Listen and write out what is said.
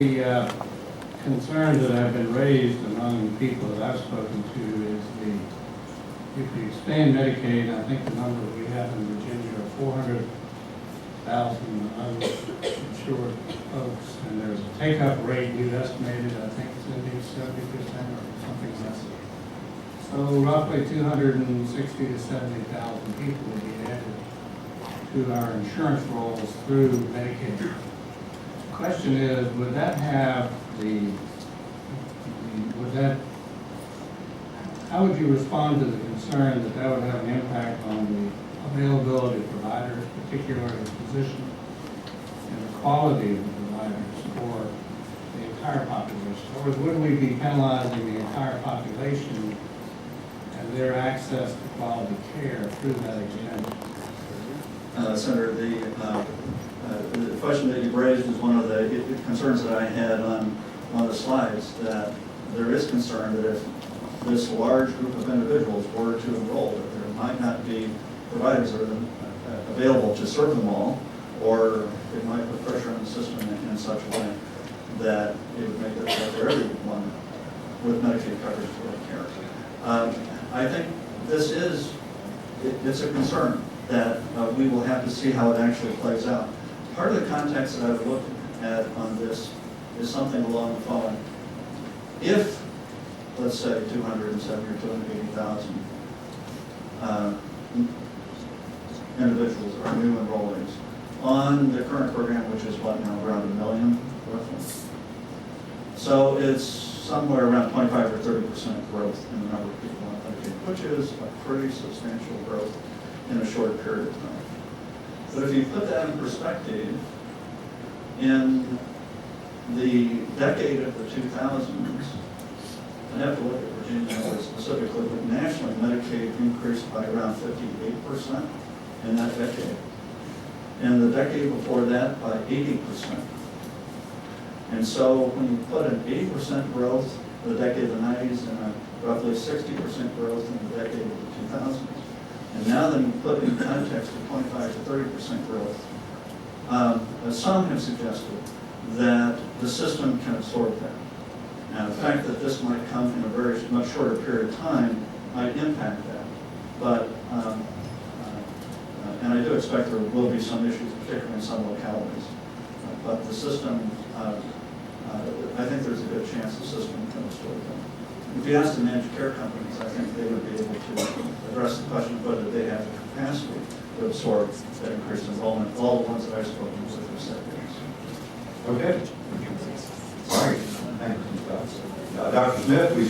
The concerns that have been raised among people that I've spoken to is if you expand Medicaid, I think the number we have in Virginia are 400,000 uninsured folks, and there's a take-up rate you've estimated, I think it's in the 70% or something less. So roughly 260 to 70,000 people will be added to our insurance rolls through Medicaid. Question is, would that have how would you respond to the concern that that would have an impact on the availability of providers, particularly physicians, and the quality of the providers for the entire population? Or would we be penalizing the entire population and their access to quality care through that extension? Senator, the question that you've raised is one of the concerns that I had on one of the slides, that there is concern that if this large group of individuals were to enroll, that there might not be providers that are available to serve them all, or it might put pressure on the system in such a way that it would make it difficult for everyone with Medicaid coverage for care. I think it's a concern that we will have to see how it actually plays out. Part of the context that I've looked at on this is something along the following. If, let's say, 270 or 280,000 individuals are new enrollees on the current program, which is what now, around 1 million, roughly. So it's somewhere around 25 or 30% growth in the number of people on Medicaid, which is a pretty substantial growth in a short period of time. But if you put that in perspective, in the decade of the 2000s, I'd have to look at Virginia specifically, but nationally Medicaid increased by around 58% in that decade. And the decade before that by 80%. And so when you put an 80% growth in the decade of the 90s and a roughly 60% growth in the decade of the 2000s, and now then you put in context of 25 to 30% growth, some have suggested that the system can absorb that. Now, the fact that this might come in a very much shorter period of time might impact that. But, and I do expect there will be some issues, particularly in some localities. But the system, I think there's a good chance the system can absorb that. If you ask the managed care companies, I think they would be able to address the question of whether they have the capacity to absorb that increased enrollment. All the ones that I've spoken with have said yes. Okay. All right. Thank you. Dr. Smith, we